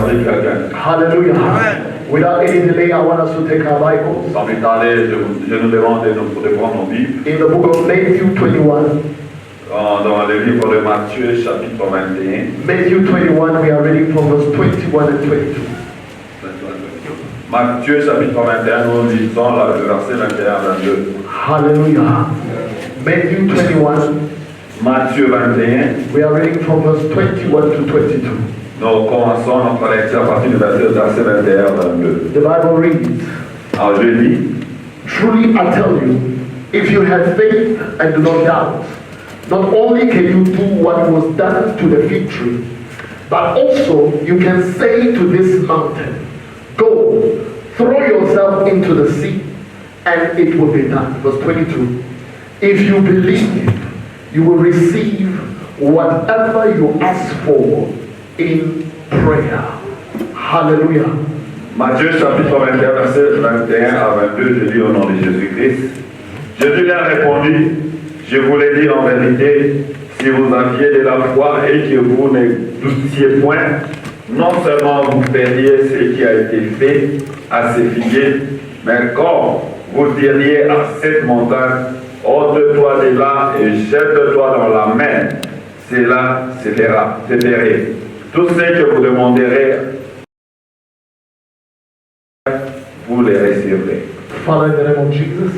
servir quelqu'un. Hallelujah. Without any delay, I want us to take our Bibles. Sans plus tarder, je nous demande de prendre nos Bibles. In the book of Matthew 21. Dans le livre de Matthieu, chapitre 21. Matthew 21, we are reading from verse 21 and 22. Matthieu, chapitre 21, nous lisons le verset 21 à 22. Hallelujah. Matthew 21. Matthieu 21. We are reading from verse 21 to 22. Nous commençons notre lecture à partir du verset 21 à 22. The Bible reads, Alors je lis, Truly I tell you, if you have faith and do not doubt, not only can you do what was done to the fig tree, but also you can say to this mountain, Go, throw yourself into the sea, and it will be done. Verse 22. If you believe, you will receive whatever you ask for in prayer. Hallelujah. Matthieu chapitre 21, verset 21 à 22, je lis au nom de Jésus-Christ. Jésus leur répondit, je vous l'ai dit en vérité, si vous aviez de la foi et que vous ne doutiez point, non seulement vous feriez ce qui a été fait à ces figuiers, mais quand vous diriez à cette montagne, ôte-toi de là et jette-toi dans la mer, cela se fera, se ferait. Tout ce que vous demanderez, vous les recevrez. Father, in the name of Jesus,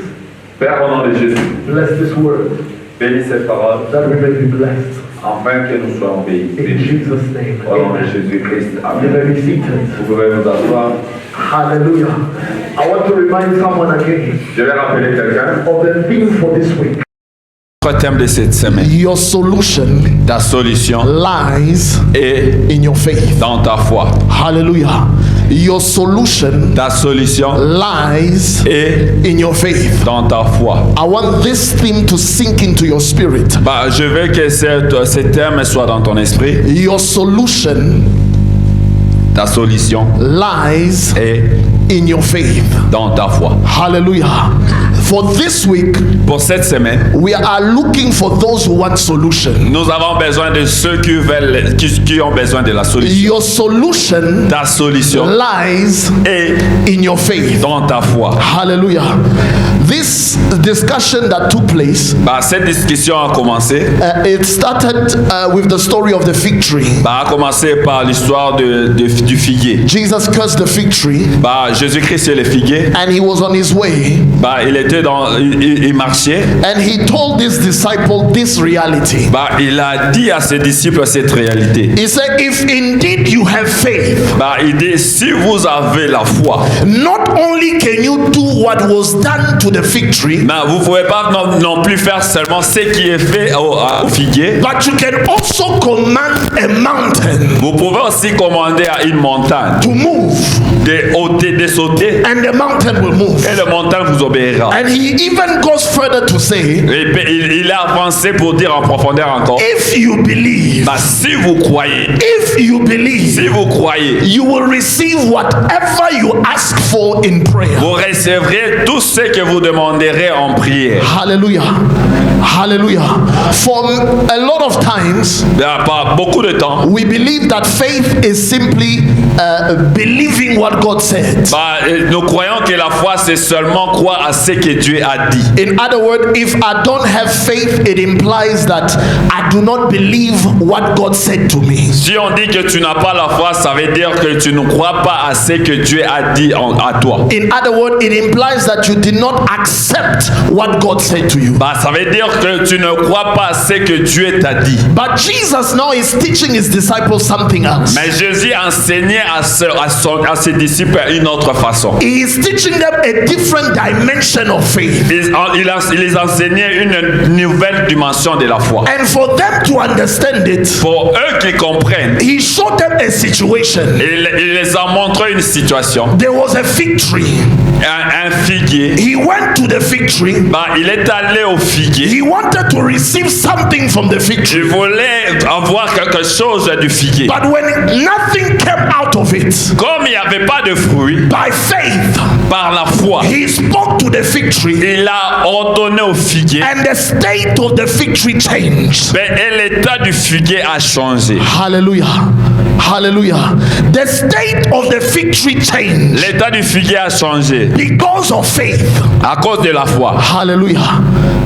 Père, au nom de Jésus, bless this word, bénis cette parole, that we may be blessed. afin que nous soyons bénis. In Jesus' name, Au nom de amen. Jésus-Christ, You amen. may be seated. Vous pouvez vous asseoir. Hallelujah. I want to remind someone again Je vais rappeler quelqu'un. of the theme for this week. Notre thème de cette semaine, Your solution ta solution lies est in your faith. dans ta foi. Hallelujah. Your solution Ta solution lies est in your faith. dans ta foi. I want this theme to sink into your spirit. Je veux que ce thème soit dans ton esprit. Your solution Ta solution lies est in your faith. dans ta foi. Hallelujah. For this week, Pour cette semaine, we are looking for those who want solution. nous avons besoin de ceux qui ont besoin de la solution. Your solution Ta solution lies est in your faith. dans ta foi. Hallelujah. This discussion that took place, Cette discussion a commencé. it started with the story of the fig tree. A commencé par l'histoire du figuier. Jesus cursed the fig tree Jésus-Christ c'est le figuier. and he was on his way Il marchait. and he told his disciple this reality. Il a dit à ses disciples cette réalité. He said, if indeed you have faith, Il dit, si vous avez la foi, not only can you do what was done to the fig tree, vous ne pouvez pas non plus faire seulement ce qui est fait au figuier. but you can also command a mountain Vous pouvez aussi commander à une montagne to move de sauter and the mountain will move. et la montagne vous obéira. And he even goes further to say, Et il a avancé pour dire en profondeur encore, if you believe, si vous croyez, if you believe, si vous croyez, you will receive whatever you ask for in prayer. vous recevrez tout ce que vous demanderez en prière. Hallelujah. Hallelujah. For a lot of times, Par beaucoup de temps, we believe that faith is simply believing what God said. nous croyons que la foi c'est seulement croire à ce que Dieu a dit. In other words, if I don't have faith, it implies that I do not believe what God said to me. Si on dit que tu n'as pas la foi, ça veut dire que tu ne crois pas à ce que Dieu a dit à toi. In other words, it implies that you did not accept what God said to you. Ça veut dire que tu ne crois pas à ce que Dieu t'a dit. But Jesus now is teaching his disciples something else. Mais Jésus enseignait à ses disciples une autre façon. He is teaching them a different dimension of faith. Il les enseignait une nouvelle dimension de la foi. And for them to understand it, Pour eux qui comprennent, he showed them a situation. il les a montré une situation. There was a fig tree. Un figuier. He went to the fig tree. Il est allé au figuier. He wanted to receive something from the fig tree. Il voulait avoir quelque chose du figuier. But when nothing came out of it, Comme il n'y avait pas de fruits, by faith, par la foi, he spoke to the fig tree, il a ordonné au figuier, and the state of the fig tree changed. et l'état du figuier a changé. Hallelujah. Hallelujah. The state of the fig tree changed L'état du figuier a changé because of faith. à cause de la foi. Hallelujah.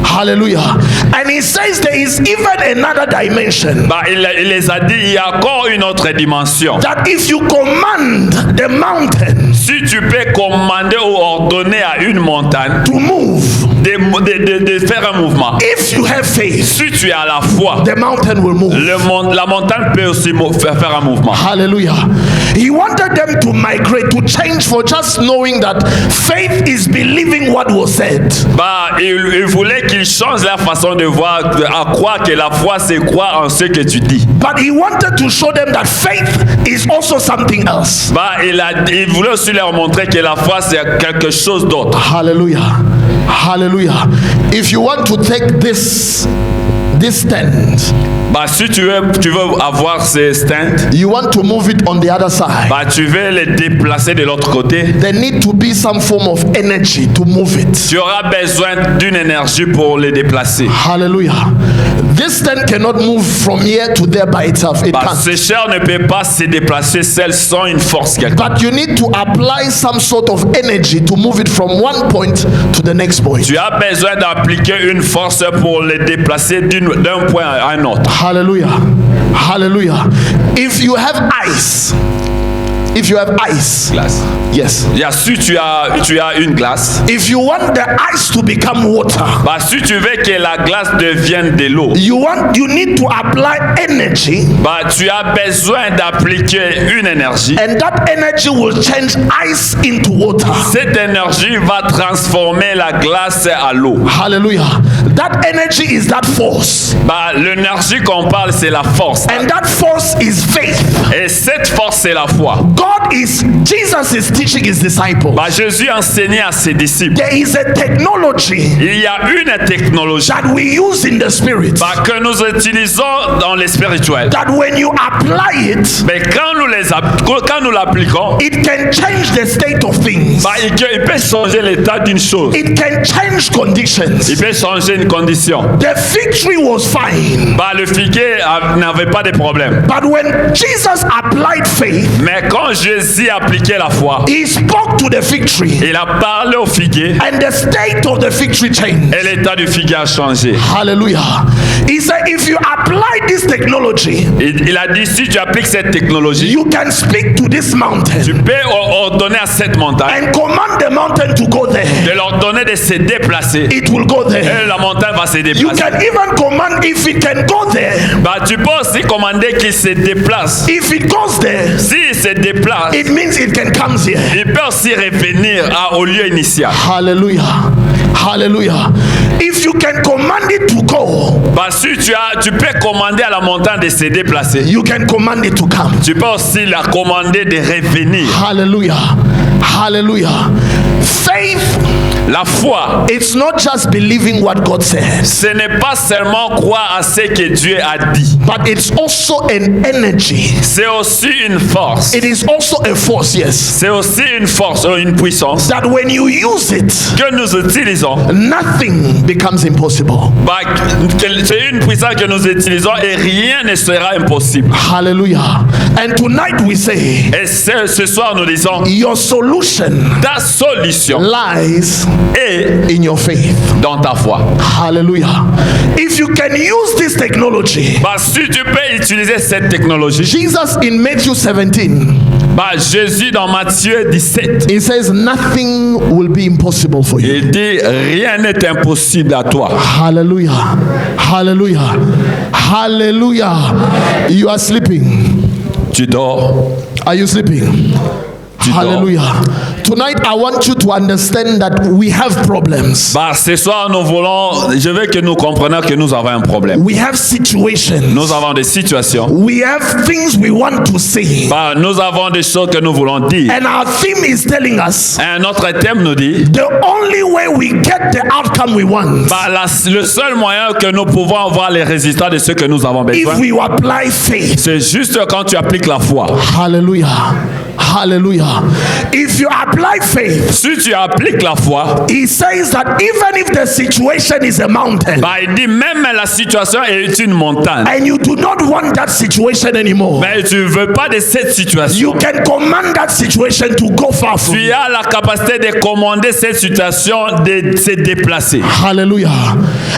Hallelujah. And he says there is even another dimension. Bah, il les a dit, il y a encore une autre dimension. That if you command the mountain Si tu peux commander ou ordonner à une montagne to move, de faire un mouvement, if you have faith, si tu as la foi, the mountain will move. la montagne peut aussi faire un mouvement. Hallelujah. He wanted them to migrate, to change for just knowing that faith is believing what was said. Bah, il voulait qu'ils changent leur façon de voir, à croire que la foi c'est croire en ce que tu dis. But he wanted to show them that faith is also something else. Bah, il voulait aussi leur montrer que la foi c'est quelque chose d'autre. Hallelujah. Hallelujah. If you want to take this tent, Bah, si tu veux avoir ces stands, you want to move it on the other side, bah, tu veux les déplacer de l'autre côté. there need to be some form of energy to move it. Tu auras besoin d'une énergie pour les déplacer. Hallelujah. This tent cannot move from here to there by itself. It Bah, can't. ce char ne peut pas se déplacer seul sans une force quelque part. But you need to apply some sort of energy to move it from one point to the next point. Tu as besoin d'appliquer une force pour les déplacer d'un point à un autre. Hallelujah. Hallelujah. If you have ice, Glace. yes. Si tu as une glace, If you want the ice to become water, bah, si tu veux que la glace devienne de l'eau, you need to apply energy, bah, tu as besoin d'appliquer une énergie. and that energy will change ice into water. Cette énergie va transformer la glace à l'eau. Hallelujah. That energy is that force, Bah, l'énergie qu'on parle, c'est la force. and that force is faith. Et cette force, c'est la foi. Jesus is teaching his disciples. Bah, Jésus enseignait à ses disciples. There is a technology Il y a une technologie that we use in the spirit, bah, que nous utilisons dans les spirituels. that when you apply it, Mais quand nous l'appliquons, it can change the state of things. bah, il peut changer l'état d'une chose. It can change conditions. Il peut changer une condition. The fig tree was fine, Bah, le figuier n'avait pas de problème. but when Jesus applied faith, Mais quand Jésus appliquait la foi, he spoke to the fig tree, il a parlé au figuier and the state of the fig tree changed. et l'état du figuier a changé. Hallelujah. He said, if you apply this technology, Il a dit, si tu appliques cette technologie, you can speak to this tu mountain peux ordonner à cette montagne and command the mountain to go there. de leur donner de se déplacer. It will go there. Et la montagne va se You déplacer. can even command if it can go there. Bah, tu peux aussi commander qu'il se déplace. If it goes there, S'il se déplace, it means it can come here. il peut aussi revenir au lieu initial. Hallelujah. Hallelujah. If you can command it to go, Bah, si tu peux commander à la montagne de se déplacer, you can command it to come. tu peux aussi la commander de revenir. Hallelujah. Hallelujah. Faith, La foi, it's not just believing what God says, ce n'est pas seulement croire à ce que Dieu a dit, but it's also an energy. c'est aussi une force. It is also a force, yes. C'est aussi une force, une puissance That when you use it, que nous utilisons. nothing becomes impossible. Bah, c'est une puissance que nous utilisons et rien ne sera impossible. Hallelujah. And tonight we say, Et ce soir, nous disons, your solution ta solution lies est in your faith. dans ta foi. Hallelujah. If you can use this technology, Bah, si tu peux utiliser cette technologie, Jesus in Matthew 17, bah, Jésus dans Matthieu 17, he says nothing will be impossible for you. il dit rien n'est impossible à toi. Hallelujah. Hallelujah. Hallelujah. You are sleeping. Tu dors. Are you sleeping? dors. Hallelujah. Tonight I want you to understand that we have problems. Bah, ce soir, je veux que nous comprenions que nous avons un problème. We have situations. Nous avons des situations. We have things we want to say. Bah, nous avons des choses que nous voulons dire. And our theme is telling us Un autre thème nous dit, the only way we get the outcome we want bah, le seul moyen que nous pouvons avoir les résultats de ce que nous avons besoin, if we apply faith. c'est juste quand tu appliques la foi. Hallelujah. Hallelujah. If you apply faith, Si tu appliques la foi, he says that even if the situation is a mountain bah, il dit même la situation est une montagne. and you do not want that situation anymore, Mais tu ne veux pas de cette situation. you can command that situation to go far from Tu you. as la capacité de commander cette situation de se déplacer. Hallelujah.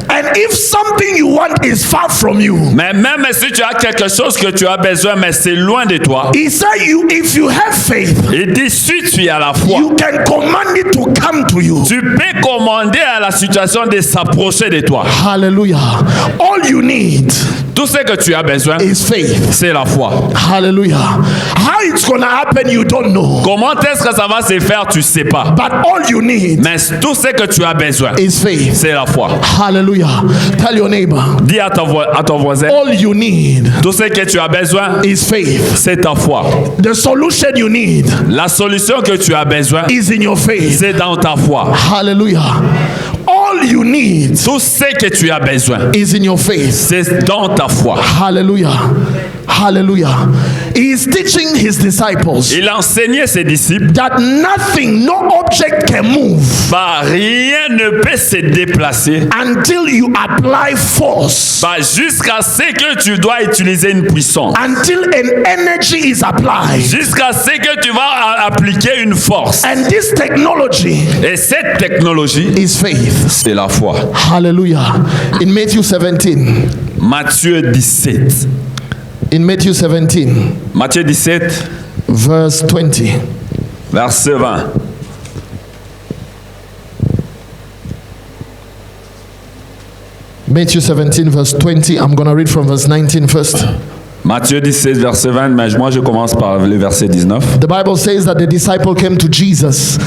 And if something you want is far from you, Mais même si tu as quelque chose que tu as besoin, mais c'est loin de toi, he said if you have faith, il dit si tu as la foi, you can command it to come to you. tu peux commander à la situation de s'approcher de toi. Hallelujah. All you need Tout ce que tu as besoin, is faith. c'est la foi. Hallelujah. How it's gonna happen, you don't know. Comment est-ce que ça va se faire, tu ne sais pas. But all you need Mais tout ce que tu as besoin, is faith. c'est la foi. Hallelujah. Tell your neighbor, Dis à ton voisin, all you need tout ce que tu as besoin, is faith. c'est ta foi. The solution you need La solution que tu as besoin, is in your faith. c'est dans ta foi. Hallelujah. All you need Tout ce que tu as besoin, is in your faith. c'est dans ta foi. Hallelujah. Hallelujah. He is teaching his disciples Il a enseigné ses disciples, that nothing, no object can move bah, rien ne peut se déplacer until you apply force, bah, jusqu'à ce que tu dois utiliser une puissance. until an energy is applied. Jusqu'à ce que tu vas appliquer une force. And this technology Et cette technologie, is faith. c'est la foi. Hallelujah. In Matthew 17, Matthieu 17. in Matthew 17, Matthieu 17, verse 20. verset 20. Matthew 17, verse 20. I'm going to read from verse 19 first. Matthieu 17, verset 20, mais moi je commence par le verset 19. The Bible says that the disciple came to Jesus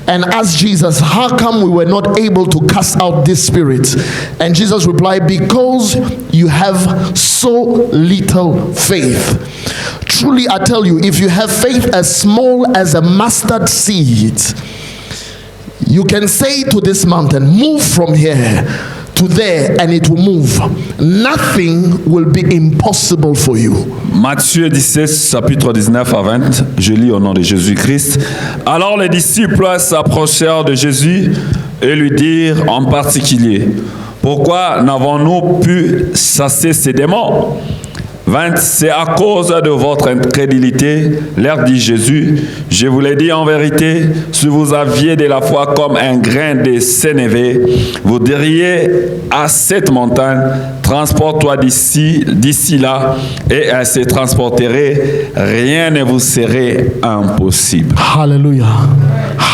and asked Jesus, how come we were not able to cast out this spirit? And Jesus replied, because you have so little faith. Truly I tell you, if you have faith as small as a mustard seed, you can say to this mountain, move from here to there, and it will move. Nothing will be impossible for you. Matthieu 17, chapitre 19 à 20, je lis au nom de Jésus-Christ. Alors les disciples s'approchèrent de Jésus et lui dirent en particulier, pourquoi n'avons-nous pu chasser ces démons? 20, c'est à cause de votre incrédulité, leur dit Jésus, je vous l'ai dit en vérité, si vous aviez de la foi comme un grain de sénévé, vous diriez à cette montagne, transporte-toi d'ici là, et elle se transporterait, rien ne vous serait impossible. Hallelujah.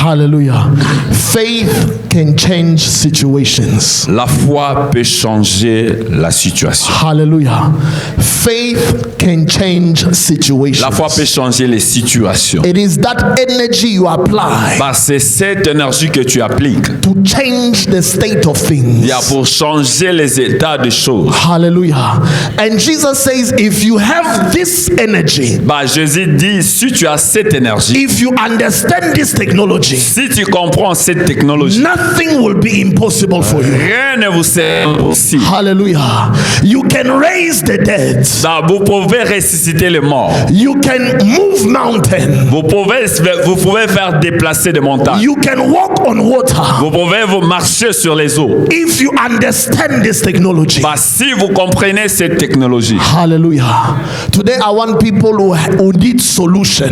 Hallelujah. Faith can change situations. La foi peut changer la situation. Hallelujah. Faith can change situations. La foi peut changer les situations. It is that energy you apply Bah, c'est cette énergie que tu appliques. to change the state of things. Il y a pour changer les états de choses. Hallelujah. And Jesus says, if you have this energy, Bah, Jésus dit, si tu as cette énergie, if you understand this technology, si tu comprends cette technologie, nothing will be impossible for you. rien ne vous sera impossible. Hallelujah. You can raise the dead. Bah, vous pouvez ressusciter les morts. You can move mountains. Vous pouvez faire déplacer des montagnes. You can walk on water. Vous pouvez vous marcher sur les eaux. If you understand this technology. Bah, si vous comprenez cette technologie, Hallelujah. Today I want people who need solution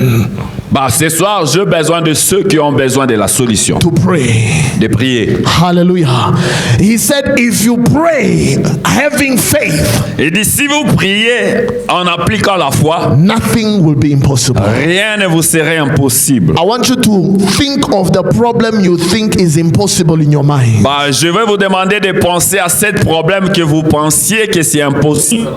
bah, ce soir, j'ai besoin de ceux qui ont besoin de la solution, to pray. de prier. Hallelujah. He said, if you pray having faith, Il dit, si vous priez en appliquant la foi, nothing will be impossible. rien ne vous serait impossible. I want you to think of the problem you think is impossible in your mind. Bah, je vais vous demander de penser à ce problème que vous pensiez que c'est impossible.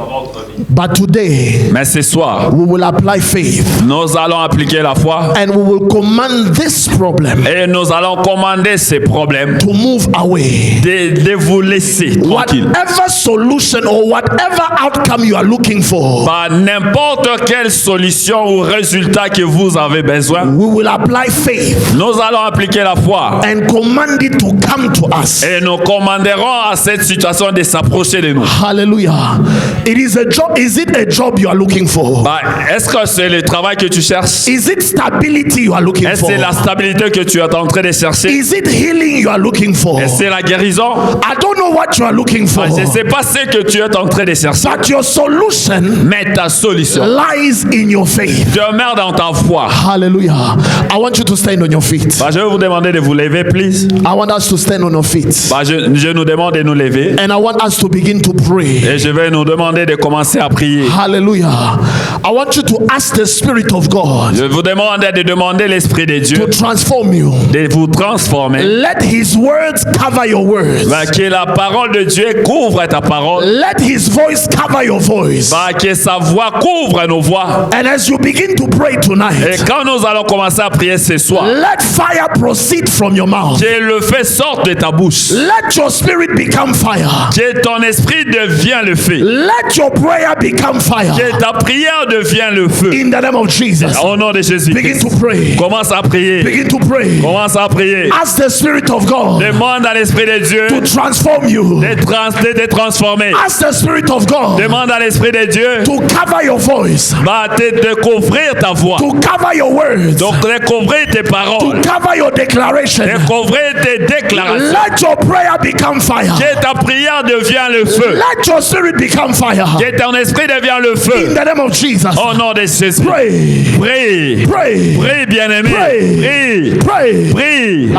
But today, Mais ce soir, we will apply faith nous allons appliquer la foi and we will command this problem et nous allons commander ces problèmes to move away. de vous laisser tranquille. Whatever solution or whatever outcome you are looking for, Par n'importe quelle solution ou résultat que vous avez besoin, we will apply faith nous allons appliquer la foi and command it to come to us. et nous commanderons à cette situation de s'approcher de nous. Hallelujah. It is a job. Is it a job you are looking for? Bah, est-ce que c'est le travail que tu cherches? Is it stability you are looking Est-ce for? que c'est la stabilité que tu es en train de chercher? Is it healing you are looking for? Est-ce que c'est la guérison? I don't know what you are looking for. Je ne sais pas ce que tu es en train de chercher. But your solution Mais ta solution lies in your faith. demeure dans ta foi. Hallelujah. I want you to stand on your feet. Je vais vous demander de vous lever, please. I want us to stand on our feet. Je nous demande de nous lever. And I want us to begin to pray. Et je vais nous demander de commencer à prier. Hallelujah. I want you to ask the Spirit of God Je vous demande de demander l'Esprit de Dieu to transform you. de vous transformer. Let His words cover your words. Que la parole de Dieu couvre ta parole. Let His voice cover your voice. Que sa voix couvre nos voix. And as you begin to pray Et tonight, quand nous allons commencer à prier ce soir, let fire proceed from your mouth. que le feu sorte de ta bouche. Let your spirit become fire. Que ton esprit devienne le feu. Let your prayer become fire. Que ta prière devienne le feu. In the name of Jesus. Au nom de Jésus. Begin to pray. Commence à prier. Begin to pray. Commence à prier. Ask the Spirit of God Demande à l'Esprit de Dieu to transform you. de te transformer. Ask the Spirit of God Demande à l'Esprit de Dieu to cover your voice, de couvrir ta voix. to cover your words, Donc de couvrir tes paroles. to cover your declaration. De couvrir tes déclarations. Let your prayer become fire. Que ta prière devienne le feu. Let your spirit become fire. Que ton esprit devienne le In feu. the name of Jesus. Au nom de Jésus. Pray. Prie. Pray. Prie, bien-aimé. Pray. Prie. Pray. Prie.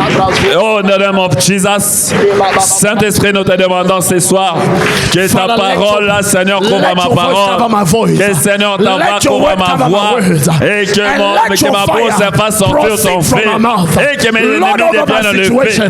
Oh, in the name of Jesus. Saint-Esprit, nous te demandons ce soir que ta Father, parole, là, Seigneur, couvre let ma your voice cover parole. my voice. Que Seigneur, ta voix Let your couvre word ma cover my voix. words. Et que, And let que your ma bouche fire fasse sortir ton proceed from my mouth. feu. Et que mes Lord, ennemis over my deviennent situation.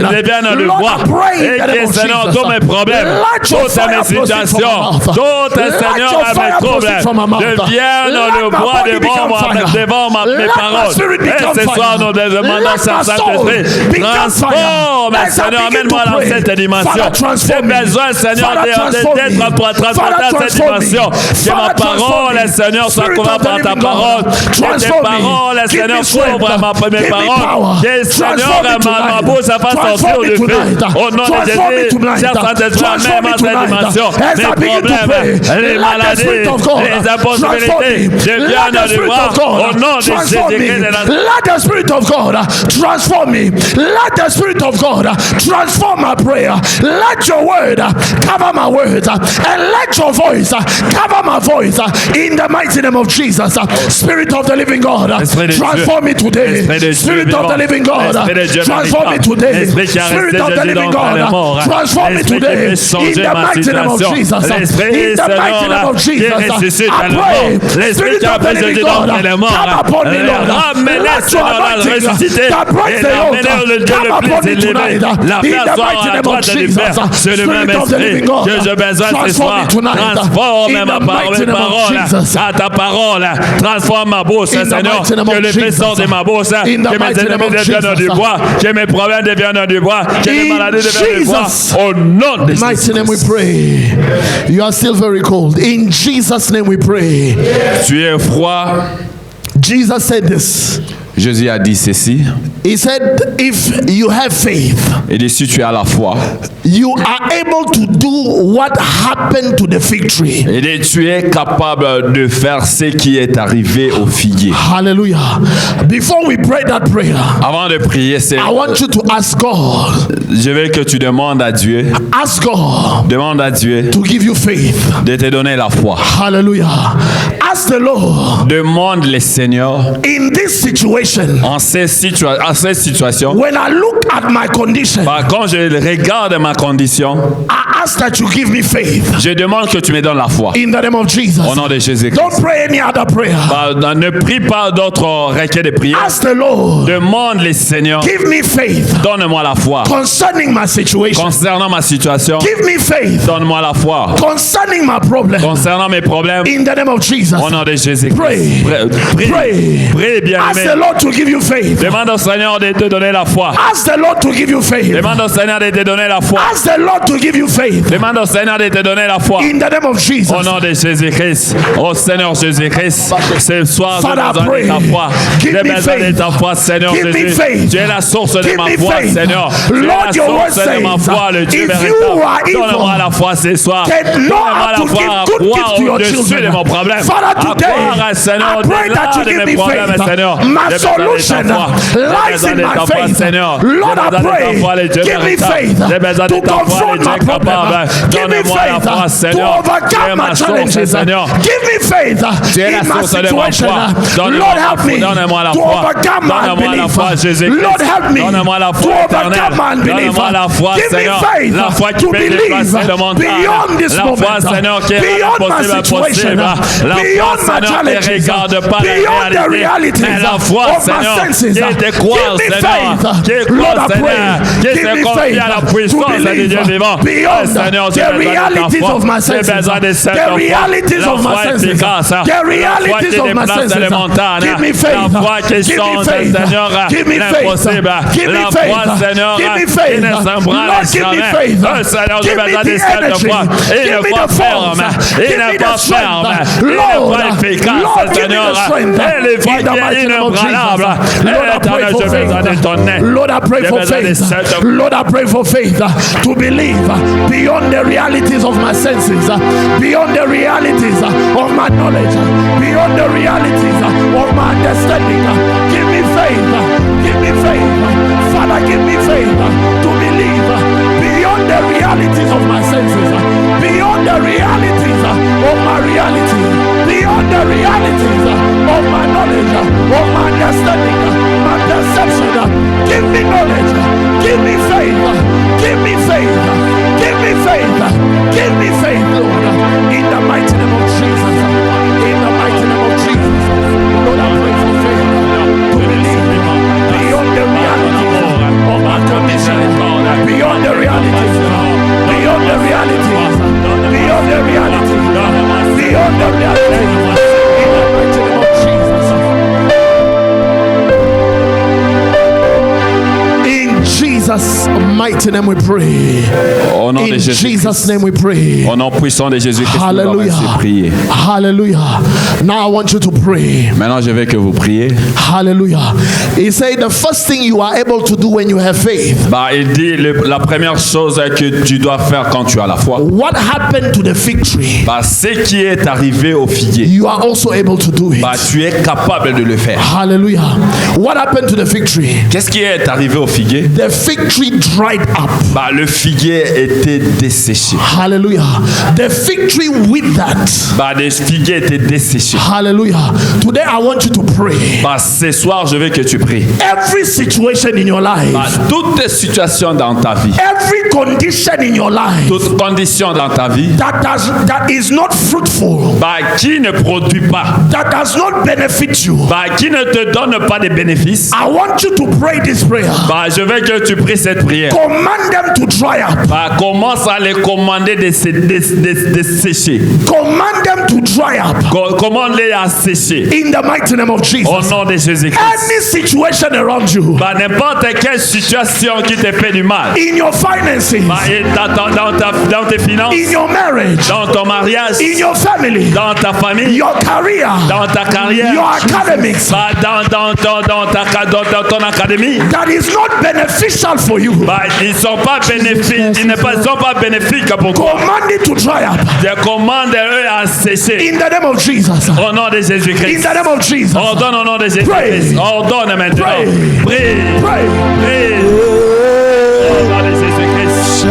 le Lord, voir. I pray in Et the name que of Seigneur, Jesus. tous mes problèmes, Let your toutes fire mes proceed from my situations, mouth. toutes Let Seigneur, your mes fire proceed from my problèmes mouth. deviennent Let le my bois body become fire. devant mes Let my paroles. spirit Et become ce soir, fire. nous te demandons, Let my soul Saint-Esprit, become fire. transforme, As I Seigneur, begin to amène-moi dans pray, cette dimension. Father, J'ai transform me. besoin, Seigneur, Father, transform me. d'être transporté à cette transform me. dimension. Que ma Father, transform parole, me. Seigneur, soit Spirit couverte of the par ta living God, parole. Que tes transform me. paroles, Give Seigneur, me strength. couvrent mes Give me paroles. power. Que, Seigneur, Transform me ma tonight. bouche fasse sortir Transform me le feu. tonight. Au nom de Transform me Jésus, tonight. cher Saint-Esprit, Transform amène-moi me à cette tonight. dimension. As I Mes begin to pray, problèmes, les let the maladies, Spirit of God les impossibilités transform me. deviennent Let the de Spirit voir. of God Au nom de transform me. Jésus-Christ de Nazareth. Let the Spirit of God transform me. Let the Spirit of God transform my prayer. Let your word cover my words and let your voice cover my voice in the mighty name of Jesus. Spirit of the living God, Esprit de transform me today. Esprit de Dieu Spirit of the vivant. living God, Esprit de Dieu transform me véritable. today. Esprit qui a Spirit resté of the Jésus living d'entre les morts. God, transform me Esprit qui today fait in changer the ma mighty name of situation. Jesus. L'Esprit, In the Seigneur, mighty name of qui Jesus, ressuscite I le pray. mort. L'Esprit Spirit qui a of the fait living Jésus God, d'entre les morts. come upon me, Lord. Ramenez, Let your Seigneur, la anointing ressuscité. that breaks Et the ramenez le yoke Dieu come le upon plus me élevé. tonight. La In the personne mighty à la name of droite du Jesus, Père. C'est le même Spirit of the esprit living God, que j'ai besoin ce transform soir. me tonight. Transforme In ma the mighty name of parole Jesus. à ta parole. Transforme ma bouche, In the Seigneur. mighty name Que of le feu Jesus. sorte de ma bouche. In the Que mes mighty name ennemis of deviennent du Jesus. bois. Que mes problèmes deviennent du bois. Que mes In maladies deviennent du bois. Jesus' Au nom de mighty name we Jésus. pray. You are still very cold. In Jesus' name we pray. Tu es froid. Jesus said this. Jésus a dit ceci. He said, if you have faith, Il dit si tu as la foi. you are able to do what happened to the fig tree. Il dit tu es capable de faire ce qui est arrivé au figuier. Hallelujah. Before we pray that prayer, Avant de prier, I want you to ask God, je veux que tu demandes à Dieu. ask God Demande à Dieu to give you faith. de te donner la foi. Hallelujah. Ask the Lord, Demande le Seigneur in this situation, en ces situations. when I look at my condition, Quand je regarde ma condition, I ask that you give me faith. je demande que tu me donnes la foi. In the name of Jesus. Au nom de Jésus-Christ. Don't pray any other prayer. Ne prie pas d'autres requêtes de prière. Ask the Lord, Demande le Seigneur. give me faith Donne-moi la foi. concerning my situation. Concernant ma situation, Give me faith donne-moi la foi. concerning my problem. Concernant mes problèmes, In the name of Jesus. au nom de Jésus-Christ. Pray. Prie. Pray. Prie, Ask the bien-aimé. Lord to give you faith. Demande au Seigneur de te donner la foi. Ask the Lord to give you faith. Demande au Seigneur de te donner la foi. Ask the Lord to give you faith. Demande au Seigneur de te donner la foi. In the name of Jesus. Au nom de Jésus-Christ. Au Seigneur Jésus-Christ. Ce soir, j'ai Father, besoin pray. de ta foi. Give J'ai me besoin de faith. ta foi, Seigneur Give me Jésus. faith. Tu es la source de Give ma me foi, faith. Seigneur. Tu es Lord, la your word source de ma says, foi, le Dieu if véritable. you are evil, Donne-moi la foi ce soir. then know Donne-moi how la to foi give à good gifts croire to your au-dessus children. de mon problème. Father, Father, today, Seigneur, I pray that you au-delà de give mes me problèmes, faith. Seigneur. My J'ai besoin de ta solution foi. J'ai lies besoin in de my ta foi, faith. Seigneur. Lord, J'ai I besoin de ta pray, foi, les dieux give me véritables. faith J'ai besoin de to ta foi, confront les my dieux problem. capables. Give me Donne-moi la faith foi, to Seigneur. Tu es overcome ma my source, challenges. Seigneur. Give me faith Tu es la in my source de ma situation. foi. Donne-moi Lord, la help foi. me Donne-moi la to foi. overcome my Donne-moi la unbelief. foi, Jésus-Christ. Lord, help me Donne-moi la to foi overcome éternelle. my unbelief. Donne-moi la foi, Give me Seigneur. faith La foi qui to peut believe dépasser le montagne. beyond this La foi, moment, Seigneur, qui est beyond my possible, situation, La foi, beyond my Seigneur, qui challenges, regarde pas beyond the la réalité. realities Mais la foi, of my Seigneur, senses. qui te croit, Give me Seigneur. faith. Qui Lord, croit, I Seigneur. pray. Qui Give se me confie faith à la to puissance des believe dieux vivants. beyond Seigneur, j'ai the besoin de ta realities foi. of my J'ai senses. besoin de cette The foi. realities La of my foi senses. efficace. The La foi realities qui of my déplace senses. les montagnes. Give me La faith. foi qui Give me sonde, faith. Seigneur, Give me faith. l'impossible. Give me La faith. foi, Seigneur, Give me qui faith. n'ébranle Lord, give me jamais. faith. Seigneur, j'ai Give me besoin de the cette energy. foi. Il Give n'est me pas the ferme. force. Il Give me n'est the pas ferme. strength. Il n'est Lord, pas efficace, Lord, give me Seigneur. the strength. Elle est foi In the qui mighty est name of inébranlable. Jesus. Lord, I pray Éternel, for j'ai besoin de faith. ton aide. Lord, I pray J'ai for besoin de faith. cette Lord, I pray for faith to believe beyond the realities of my senses, beyond the realities of my knowledge, beyond the realities of my understanding. Give me faith. Give me faith. Father, give me faith to believe beyond the realities of my senses, beyond the realities of my reality, beyond the realities of my knowledge, of my understanding, my perception. Give me knowledge. Give me faith. Give me faith. Give me faith. Give me faith, Lord. In the mighty name of Jesus. In the mighty name of Jesus. Lord, I pray for faith to believe beyond the realities of my condition, beyond the realities, beyond the realities, beyond the realities, beyond the realities. In the mighty name of Jesus. In Jesus' mighty name we pray. Au nom de In Jésus. Jesus' name we pray. Au nom puissant de Jésus-Christ, nous allons Hallelujah. ainsi prier. Hallelujah. Now I want you to pray. Maintenant, je veux que vous priez. Hallelujah. He said the first thing you are able to do when you have faith. Bah, il dit la première chose que tu dois faire quand tu as la foi. What happened to the fig tree? Bah, ce qui est arrivé au figuier, You are also able to do it. bah, tu es capable de le faire. Hallelujah. What happened to the fig tree? Qu'est-ce qui est arrivé au figuier? The fig tree dried up. Bah, le figuier était desséché. Hallelujah. The fig tree withered. Bah, les figuiers étaient desséchés. Hallelujah. Today I want you to pray. Bah, ce soir, je veux que tu pries. Every situation in your Bah, life, toutes situations dans ta vie, every condition in your life toutes conditions dans ta vie, that is not fruitful, bah, qui ne produit pas, that does not benefit you, bah, qui ne te donne pas de bénéfices, I want you to pray this prayer. bah, je veux que tu pries cette prière. Command them to dry up. Bah, commence à les commander de sécher. Command them to dry up. Commande-les à sécher. In the mighty name of Jesus. Au nom de Jésus-Christ. Any situation around you, Bah, n'importe quelle situation qui te fait du mal. in your finances, Bah, et dans tes finances, in your marriage, dans ton mariage, in your family, dans ta famille, your career, dans ta carrière, your academics, bah, dans ton académie, that is not beneficial for you. bah, ils ne sont pas bénéfiques, sont pas bénéfiques pour toi. Command it to dry up. Je commande eux à sécher. In the name of Jesus. Au nom de In Jésus-Christ. the name of Jesus. Ordonne au nom de Pray. Jésus-Christ. Ordonne maintenant. Pray. Prie. Pray. Prie. Au nom de Jésus-Christ.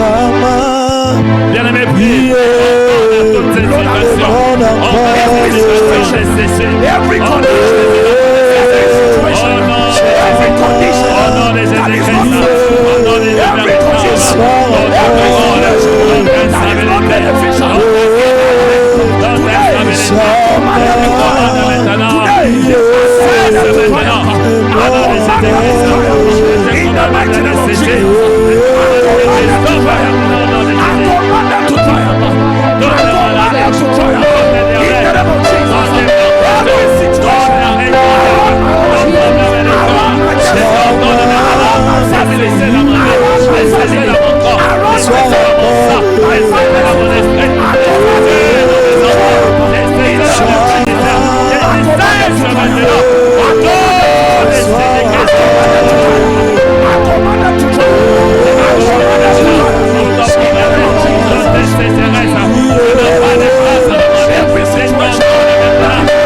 Bien-aimé, prie. Ordonne toutes ces situations. Ordonne toutes ces situations. Every Ordonne condition, toutes ces every situation, situations. Au nom every condition Au nom de that is not Jésus-Christ. fruitful, Au nom de every condition, every condition that is not beneficial. In the mighty name of Jesus, I command them to dry up. I command them to dry up. I command them to dry up. In the name of Jesus, every situation around my children, around my family, around my family, around my every situation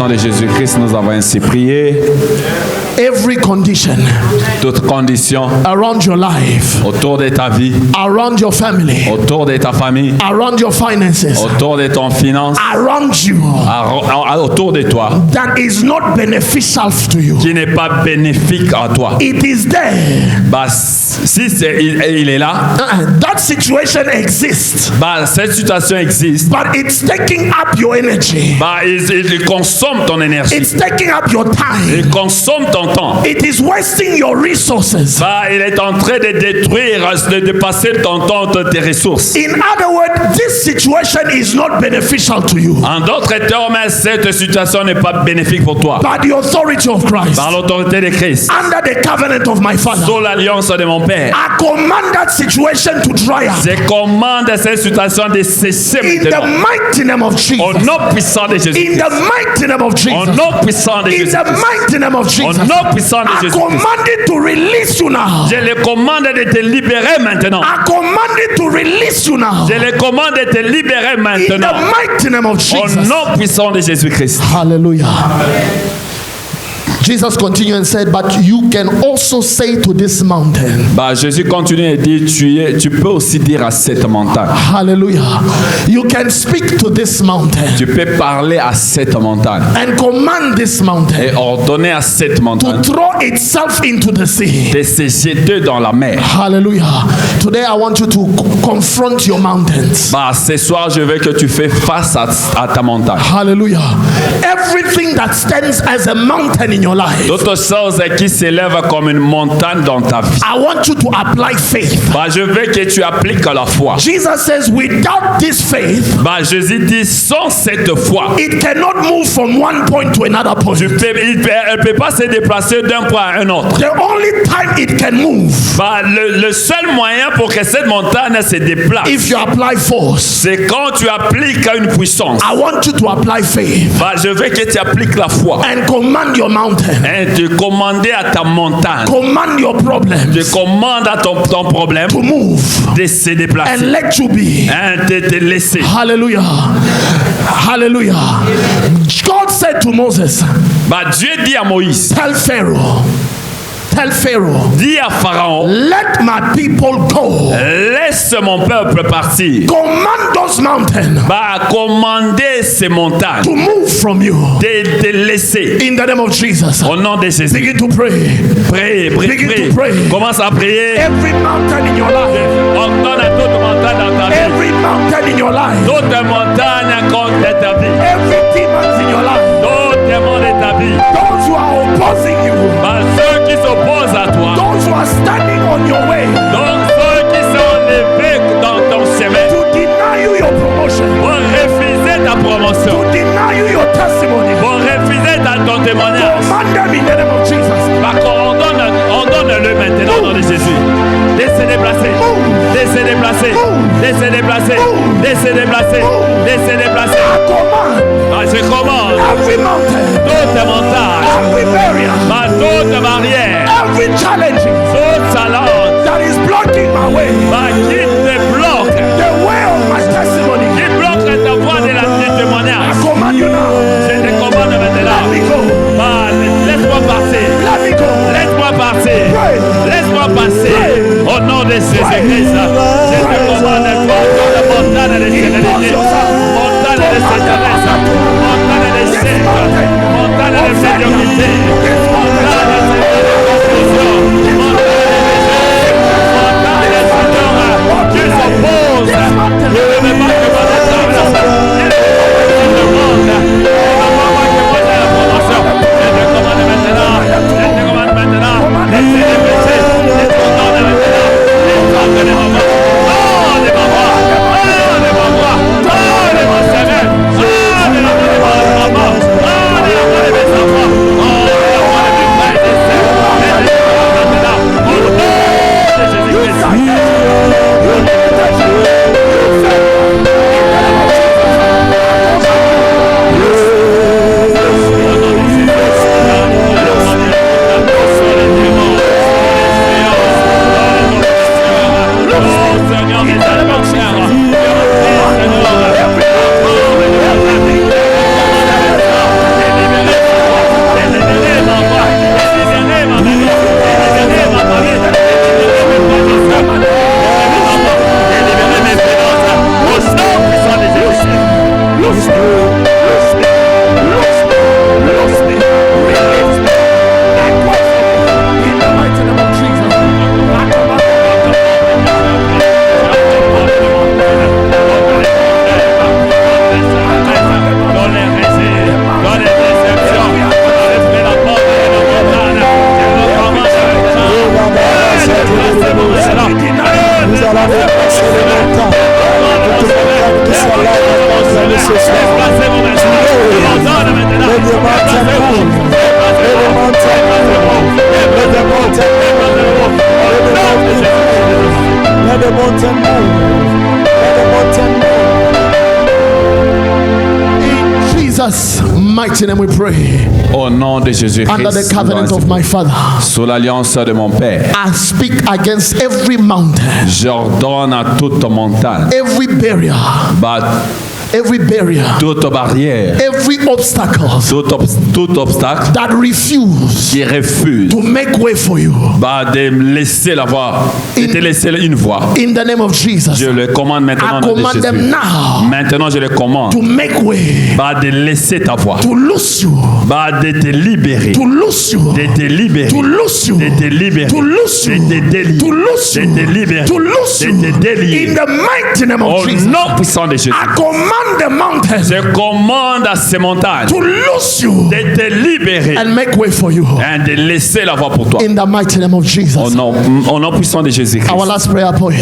De Jésus-Christ, nous avons ainsi prié. Every condition Toute condition around your life, autour de ta vie, around your family, autour de ta famille, around your finances, autour de ton finance, around you, autour de toi, that is not beneficial to you. qui n'est pas bénéfique à toi. It is there. Bah, si il est là, That situation exists, bah, cette situation existe. but it's taking up your energy. Bah, il consomme ton énergie. It's taking up your time. Il consomme ton temps. It is wasting your resources. Bah, il est en train de détruire, de passer ton temps, tes ressources. In other words, this situation is not beneficial to you. En d'autres termes, cette situation n'est pas bénéfique pour toi. By the authority of Christ, Par l'autorité de Christ, under the covenant of my Father, sous l'alliance de mon Père, I command that situation to dry up. je commande cette situation de cesser In the maintenant. mighty name of Jesus. Au nom puissant de Jésus. In the mighty name of Au Jesus. nom puissant de In Jésus. the mighty name of Au Jesus. nom puissant de I Jésus. command it to release you now. Je le commande de te libérer maintenant. I command it to release you now. Je le commande de te libérer In the maintenant. mighty name of Au Jesus. nom puissant de Jésus-Christ. Hallelujah. Jesus continued and said, but you can also say to this mountain. Bah, Jésus continue et dit, tu peux aussi dire à cette montagne. Hallelujah. You can speak to this mountain Tu peux parler à cette montagne and command this mountain et ordonner à cette to montagne throw itself into the sea. de se jeter dans la mer. Hallelujah. Today I want you to confront your mountains. Bah, ce soir, je veux que tu fais face à ta montagne. Hallelujah. Everything that stands as a mountain in your life, D'autres choses qui s'élèvent comme une montagne dans ta vie. I want you to apply faith. Bah, je veux que tu appliques la foi. Jesus says, without this faith, Bah, Jésus dit, sans cette foi, it cannot move from one point to another point. elle ne peut pas se déplacer d'un point à un autre. The only time it can move, Bah, le seul moyen pour que cette montagne se déplace, if you apply force. c'est quand tu appliques une puissance. I want you to apply faith Bah, je veux que tu appliques la foi. and command your mountain. Hein, tu commandes à ta montagne. Command your problems Tu commandes à ton problème to move de se déplacer. and let you be. Hein, de te laisser. Hallelujah. Hallelujah. God said to Moses, Bah, Dieu dit à Moïse, tell Pharaoh, dis à Pharaon, let my people go. laisse mon peuple partir. Command those mountains Bah, commander ces montagnes to move from you. de te laisser. In the name of Jesus. Au nom de Jésus. Begin to pray. Prie, Begin to pray. Commence à prier. Every mountain in your life. Ordonne à toute montagne dans ta vie. Every mountain in your life. Toute montagne contre ta vie. Every demons in your life. Tout démon de ta vie. Those who are opposing you. Bah, ceux qui s'opposent à toi. Those who are standing on your way Donc ceux qui sont levés dans ton chemin to deny you your promotion, vont refuser ta promotion. to deny you your testimony. Vont refuser ton témoignage. Command them in the name of Jesus. Bah, ordonne-le maintenant dans le nom de Jésus. De se déplacer. De se déplacer. De se déplacer. De se déplacer. De se déplacer. I command Bah, je commande every mountain, toute montagne. every barrier, Bah, toute barrière. every challenge Toute salade. that is blocking my way. Bah, quitte Déplacez-vous maintenant. Ordonne maintenant. Déplacez-vous. Let the mountain move. Let the mountain move. In Jesus' mighty name we pray. Au nom de Jésus-Christ, Under the covenant of my Father, sous l'alliance de mon Père, I speak against every mountain, j'ordonne à toute montagne, every barrier, toute barrière, every obstacle tout obstacle that refuse qui refuse to make way for you. de me laisser la voie, de te laisser une voie. In the name of Jesus, Je le commande maintenant I au nom de command them Jésus. now Maintenant, je le commande to make way, de laisser ta voie, to loose you, de te libérer, to loose you, de te libérer, to loose you, de te libérer, to loose de you, te délivrer, to loose de you, te libérer, to loose de you. te délivrer. In the mighty name of Au Jesus, nom puissant de Jésus, I command the mountains je commande à ces montagnes to loose you de te libérer and make way for you. et de laisser la voie pour toi. In the mighty name of Jesus. Au nom puissant de Jésus-Christ. Our last prayer point.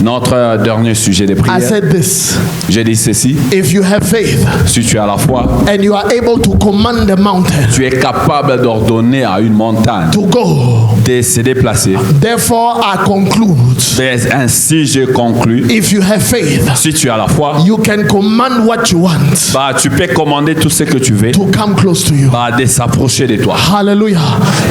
Notre dernier sujet de I prière. said this. J'ai dit ceci. If you have faith Si tu as la foi, and you are able to command the mountain tu es capable d'ordonner à une montagne to go, de se déplacer. therefore I conclude, Mais ainsi je conclus. if you have faith, Si tu as la foi, you can command what you want tu peux commander tout ce que tu veux to come close to you. de s'approcher de toi. Hallelujah.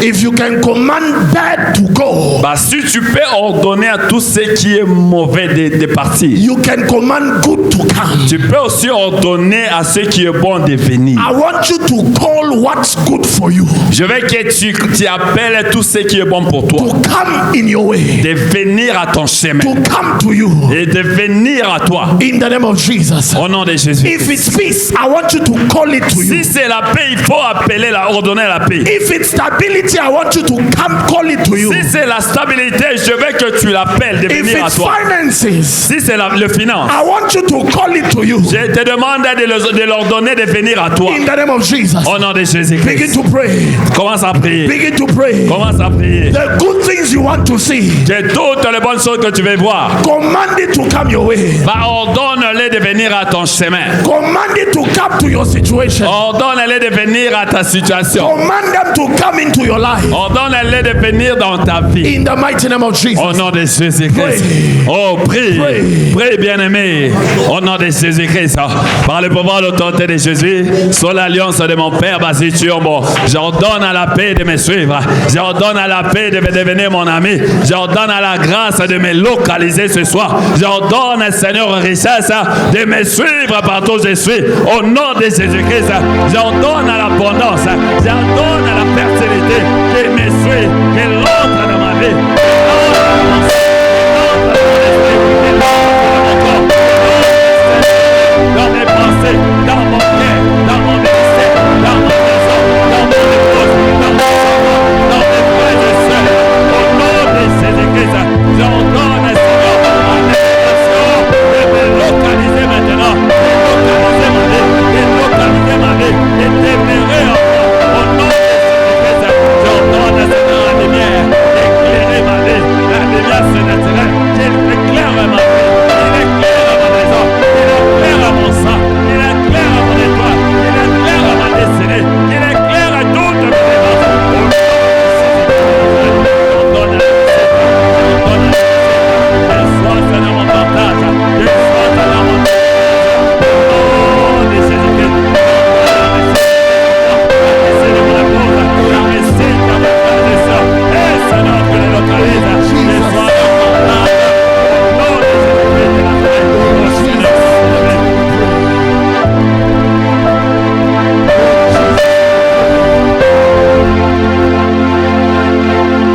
If you can command bad to go, Si tu peux ordonner à tout ce qui est mauvais de partir, you can command good to come. tu peux aussi ordonner à ce qui est bon de venir. I want you to call what's good for you Je veux que tu appelles tout ce qui est bon pour toi, to come in your way, de venir à ton chemin to come to you. et de venir à toi. In the name of Jesus. Au nom de Jésus. If it's peace, I want you to call it to you. Si c'est la paix, il faut appeler ordonner la paix. If it's stability, I want you to come call it to you. Si c'est la stabilité, je veux que tu l'appelles de If venir à it's toi. finances, Si c'est le finance, I want you to call it to you. je te demande de leur donner de venir à toi. In the name of Jesus. Au nom de Begin Jésus-Christ. to pray. Commence à prier. Begin to pray. Commence à prier. The good things you want to see, Que toutes les bonnes choses que tu veux voir, command it to come your way. ordonne-les de venir à ton chemin. Command it to come to your situation. Ordonne-les de venir à ta situation. Command them to come into your life. Ordonne-les de venir dans ta vie. In the mighty name of Jesus. Au nom de Jésus-Christ. Pray. Oh, prie. Pray. Prie, bien-aimé. Au nom de Jésus-Christ. Par le pouvoir de l'autorité de Jésus, sur l'alliance de mon Père, j'ordonne à la paix de me suivre. J'ordonne à la paix de devenir mon ami. J'ordonne à la grâce de me localiser ce soir. J'ordonne, Seigneur, richesse de me suivre partout où je suis. Au nom de Jésus-Christ, j'ordonne à l'abondance. J'ordonne à la fertilité qui me suit, qui l'entre dans ma vie. Dans mes pensées, dans mon cœur, dans mon ministère, dans mon maison, dans mon épouse, dans mon enfant, dans mes frères et sœurs. Au nom de Jésus-Christ, j'ordonne, Seigneur, à l'éducation de me localiser maintenant, de localiser ma vie, de demeurer en moi. Au nom de Jésus-Christ, j'ordonne, Seigneur, la lumière, d'éclairer ma vie, la lumière surnaturelle, qu'il éclaire ma vie, qu'il éclaire ma maison, qu'il éclaire à mon sang, qu'il éclaire à mon étoile, qu'il éclaire à ma destinée, qu'il éclaire à toutes mes dépenses. Au nom de Jésus-Christ, j'ordonne à qu'elle soit dans mon partage, qu'elle soit dans mon partage. Au nom de Jésus-Christ,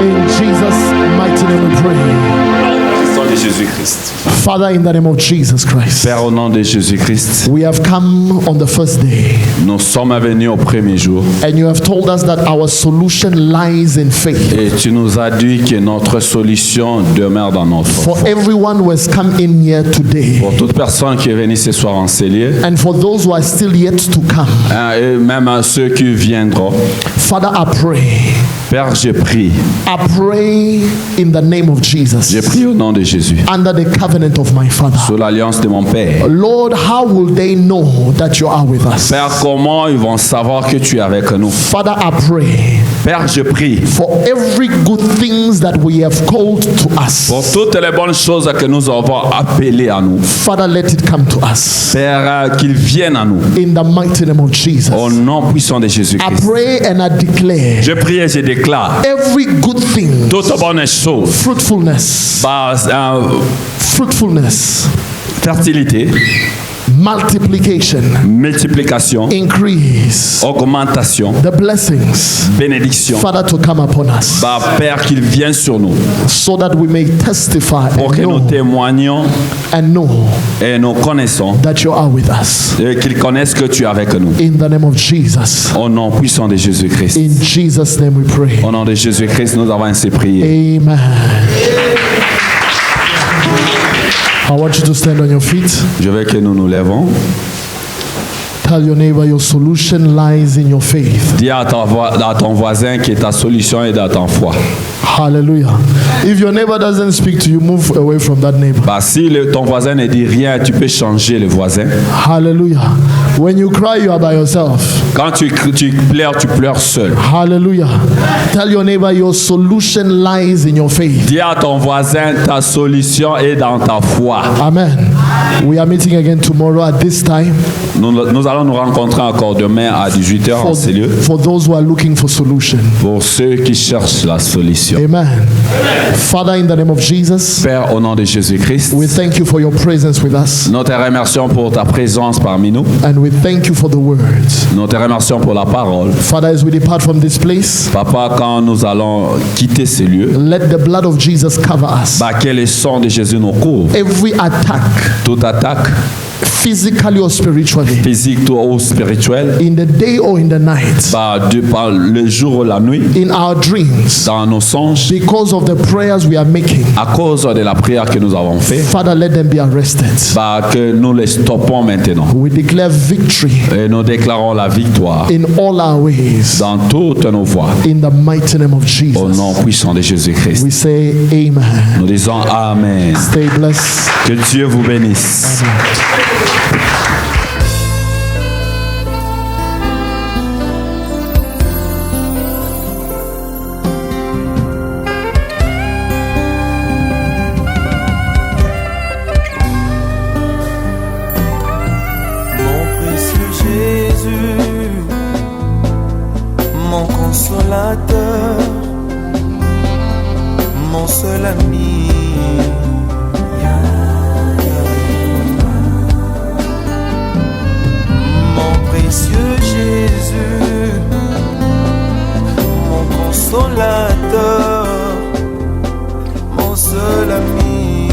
In Jesus' mighty name we pray. de Jésus-Christ. Father, in the name of Jesus Christ, Père, au nom de Jésus-Christ, we have come on the first day, nous sommes venus au premier jour and you have told us that our solution lies in faith. et tu nous as dit que notre solution demeure dans notre foi. For everyone who has come in here today, Pour toute personne qui est venue ce soir en ces lieux, and for those who are still yet to come, et même à ceux qui viendront, Father, I pray. Père, je prie. I pray in the name of Jesus, Je prie au nom de Jésus. under the covenant of my father. sur l'alliance de mon Père. Lord, how will they know that you are with us? Père, comment ils vont savoir que tu es avec nous? Father, I pray Père, je prie for every good things that we have called to us. pour toutes les bonnes choses que nous avons appelées à nous. Father, let it come to us. Père, qu'ils viennent à nous. In the mighty name of Jesus. Au nom puissant de I Jésus-Christ. pray and I declare Je prie et je déclare every good thing, toutes bonnes choses. fruitfulness, fruitfulness, Fertilité, multiplication, multiplication, increase, augmentation, the blessings, bénédiction. Father, to come upon us, Père, qu'il vienne sur nous so that we may testify pour que nous témoignons and know et nous connaissons that you are with us. et qu'ils connaissent que tu es avec nous. In the name of Jesus. Au nom puissant de Jésus-Christ. In Jesus' name we pray. Au nom de Jésus-Christ, nous avons ainsi prié. Amen. I want you to stand on your feet. Je veux que nous nous lèvons. Tell your neighbor your solution lies in your faith. Dis à ton voisin que ta solution est dans ta foi. Hallelujah. If your neighbor doesn't speak to you, move away from that neighbor. Si ton voisin ne dit rien, tu peux changer le voisin. Hallelujah. When you cry, you are by yourself. Quand tu pleures seul. Hallelujah. Tell your neighbor your solution lies in your faith. Dis à ton voisin, ta solution est dans ta foi. Amen. We are meeting again tomorrow at this time. Nous allons nous rencontrer encore demain à 18h en ce lieu. For those who are looking for solution. Pour ceux qui cherchent la solution. Amen. Father, in the name of Jesus, Père, au nom de Jésus-Christ, we thank you for your presence with us. nous te remercions pour ta présence parmi nous. And we thank you for the words. Nous te remercions pour la parole. Father, as we depart from this place, Papa, quand nous allons quitter ces lieux, let the blood of Jesus cover us. que le sang de Jésus nous couvre. Every attack, Toute attaque, physically or spiritually, physique ou spirituelle, in the day or in the night, par le jour ou la nuit, in our dreams, dans nos songes, because of the prayers we are making, à cause de la prière que nous avons faite, Father, let them be arrested. que nous les stoppons maintenant. We declare victory Et nous déclarons la victoire in all our ways. dans toutes nos voies. In the mighty name of Au nom Jesus, puissant de Jésus-Christ. we say amen. Nous disons Amen. Stay blessed. Que Dieu vous bénisse. Mon précieux Jésus, mon consolateur, mon seul ami. Mon précieux Jésus, mon consolateur, mon seul ami.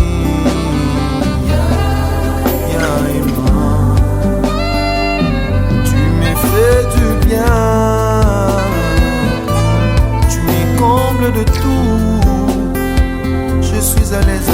Tu m'as fait du bien, tu m'es comble de tout, je suis à l'aise